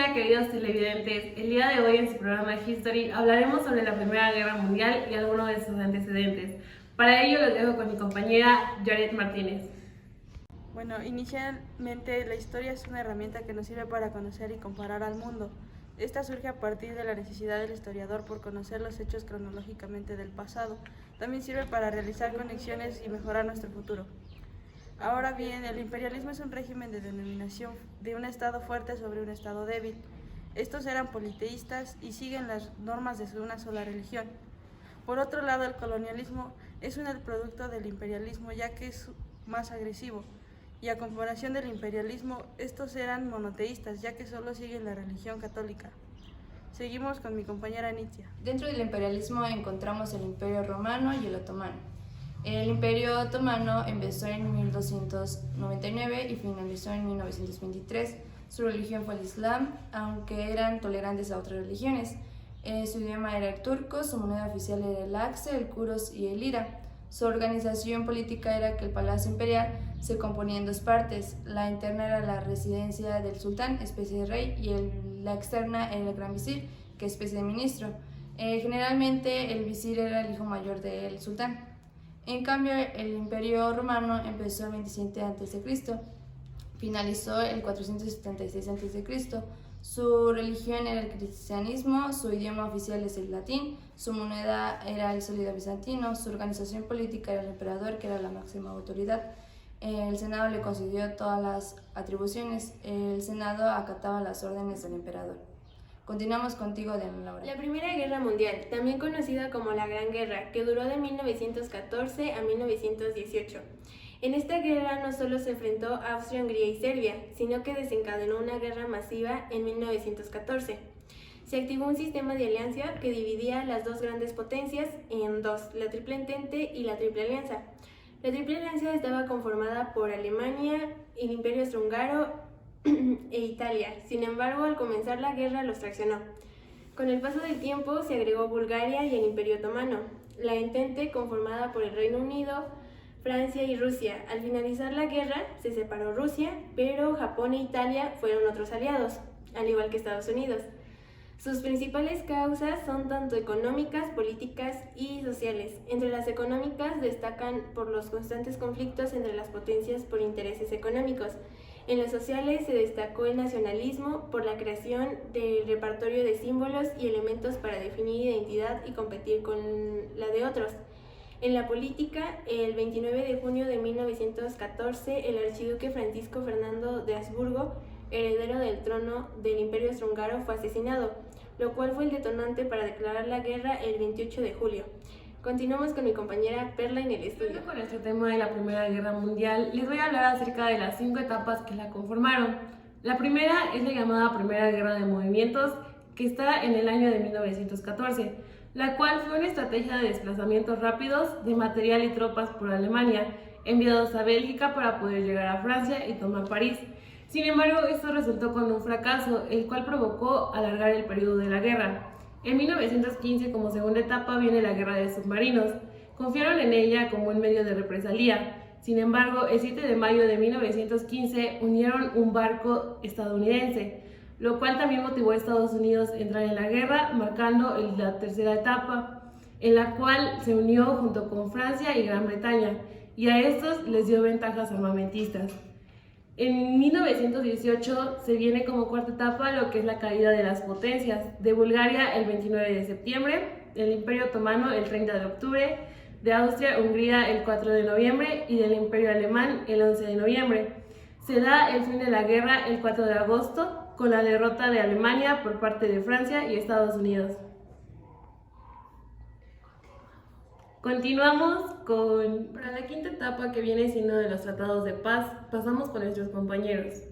día, queridos televidentes. El día de hoy en su programa History hablaremos sobre la Primera Guerra Mundial y algunos de sus antecedentes. Para ello los dejo con mi compañera Yaret Martínez. Bueno, inicialmente la historia es una herramienta que nos sirve para conocer y comparar al mundo. Esta surge a partir de la necesidad del historiador por conocer los hechos cronológicamente del pasado. También sirve para realizar conexiones y mejorar nuestro futuro. Ahora bien, el imperialismo es un régimen de denominación de un estado fuerte sobre un estado débil. Estos eran politeístas y siguen las normas de una sola religión. Por otro lado, el colonialismo es un producto del imperialismo, ya que es más agresivo. Y a comparación del imperialismo, estos eran monoteístas, ya que solo siguen la religión católica. Seguimos con mi compañera Nitzia. Dentro del imperialismo encontramos el Imperio Romano y el Otomano. El Imperio Otomano empezó en 1299 y finalizó en 1923. Su religión fue el Islam, aunque eran tolerantes a otras religiones. Su idioma era el turco, su moneda oficial era el akse, el kuros y el lira. Su organización política era que el Palacio Imperial se componía en dos partes. La interna era la residencia del sultán, especie de rey, y la externa era el gran visir, que es especie de ministro. Generalmente el visir era el hijo mayor del sultán. En cambio, el Imperio Romano empezó el 27 a.C., finalizó el 476 a.C. Su religión era el cristianismo, su idioma oficial es el latín, su moneda era el sólido bizantino, su organización política era el emperador, que era la máxima autoridad. El Senado le concedió todas las atribuciones, el Senado acataba las órdenes del emperador. Continuamos contigo, Laura. La Primera Guerra Mundial, también conocida como la Gran Guerra, que duró de 1914 a 1918. En esta guerra no solo se enfrentó Austria, Hungría y Serbia, sino que desencadenó una guerra masiva en 1914. Se activó un sistema de alianza que dividía las dos grandes potencias en dos, la Triple Entente y la Triple Alianza. La Triple Alianza estaba conformada por Alemania, el Imperio Austrohúngaro e Italia. Sin embargo, al comenzar la guerra los traicionó. Con el paso del tiempo se agregó Bulgaria y el Imperio Otomano. La Entente, conformada por el Reino Unido, Francia y Rusia. Al finalizar la guerra se separó Rusia, pero Japón e Italia fueron otros aliados, al igual que Estados Unidos. Sus principales causas son tanto económicas, políticas y sociales. Entre las económicas destacan por los constantes conflictos entre las potencias por intereses económicos. En las sociales se destacó el nacionalismo por la creación del repertorio de símbolos y elementos para definir identidad y competir con la de otros. En la política, el 29 de junio de 1914, el archiduque Francisco Fernando de Habsburgo, heredero del trono del Imperio Austrohúngaro, fue asesinado, lo cual fue el detonante para declarar la guerra el 28 de julio. Continuamos con mi compañera Perla en el estudio. Con este tema de la Primera Guerra Mundial, les voy a hablar acerca de las 5 etapas que la conformaron. La primera es la llamada Primera Guerra de Movimientos, que está en el año de 1914, la cual fue una estrategia de desplazamientos rápidos de material y tropas por Alemania, enviados a Bélgica para poder llegar a Francia y tomar París. Sin embargo, esto resultó con un fracaso, el cual provocó alargar el periodo de la guerra. En 1915, como segunda etapa, viene la Guerra de Submarinos. Confiaron en ella como un medio de represalia. Sin embargo, el 7 de mayo de 1915 unieron un barco estadounidense, lo cual también motivó a Estados Unidos a entrar en la guerra, marcando la tercera etapa, en la cual se unió junto con Francia y Gran Bretaña, y a estos les dio ventajas armamentistas. En 1918 se viene como cuarta etapa lo que es la caída de las potencias, de Bulgaria el 29 de septiembre, del Imperio Otomano el 30 de octubre, de Austria-Hungría el 4 de noviembre y del Imperio Alemán el 11 de noviembre. Se da el fin de la guerra el 4 de agosto, con la derrota de Alemania por parte de Francia y Estados Unidos. Continuamos para la quinta etapa, que viene siendo de los tratados de paz. Pasamos con nuestros compañeros.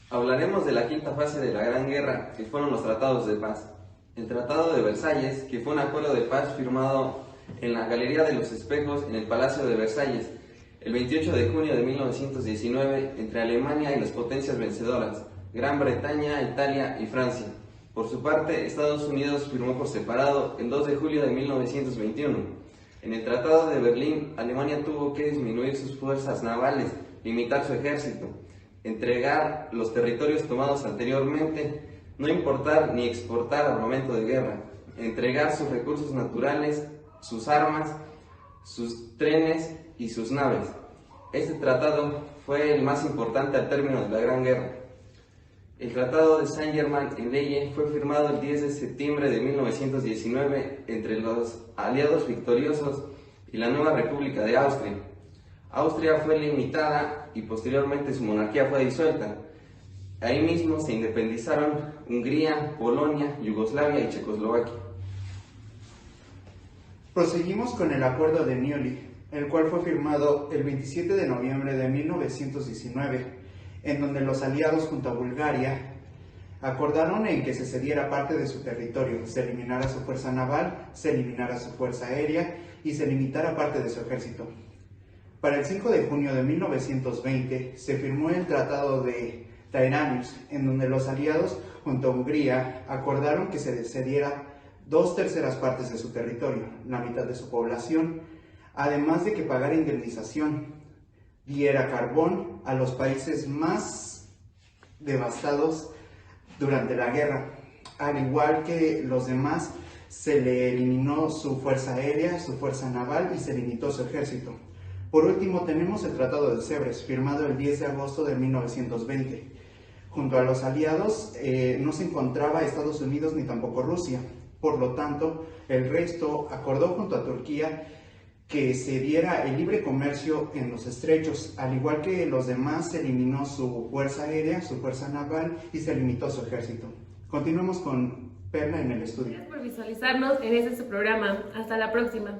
Hablaremos de la quinta fase de la Gran Guerra, que fueron los tratados de paz. El Tratado de Versalles, que fue un acuerdo de paz firmado en la Galería de los Espejos en el Palacio de Versalles, el 28 de junio de 1919, entre Alemania y las potencias vencedoras, Gran Bretaña, Italia y Francia. Por su parte, Estados Unidos firmó por separado el 2 de julio de 1921. En el Tratado de Berlín, Alemania tuvo que disminuir sus fuerzas navales, limitar su ejército, entregar los territorios tomados anteriormente, no importar ni exportar armamento de guerra, entregar sus recursos naturales, sus armas, sus trenes y sus naves. Este tratado fue el más importante al término de la Gran Guerra. El Tratado de Saint-Germain-en-Laye fue firmado el 10 de septiembre de 1919 entre los aliados victoriosos y la nueva República de Austria. Austria fue limitada y posteriormente su monarquía fue disuelta. Ahí mismo se independizaron Hungría, Polonia, Yugoslavia y Checoslovaquia. Proseguimos con el Acuerdo de Neuilly, el cual fue firmado el 27 de noviembre de 1919, en donde los aliados junto a Bulgaria acordaron en que se cediera parte de su territorio, se eliminara su fuerza naval, se eliminara su fuerza aérea y se limitara parte de su ejército. Para el 5 de junio de 1920 se firmó el Tratado de Tairanius, en donde los aliados junto a Hungría acordaron que se cediera 2/3 partes de su territorio, la mitad de su población, además de que pagara indemnización, diera carbón a los países más devastados durante la guerra. Al igual que los demás, se le eliminó su fuerza aérea, su fuerza naval y se limitó su ejército. Por último, tenemos el Tratado de Sèvres, firmado el 10 de agosto de 1920. Junto a los aliados no se encontraba Estados Unidos ni tampoco Rusia. Por lo tanto, el resto acordó junto a Turquía que se diera el libre comercio en los estrechos. Al igual que los demás, se eliminó su fuerza aérea, su fuerza naval y se limitó su ejército. Continuemos con Perla en el estudio. Gracias por visualizarnos en este su programa. Hasta la próxima.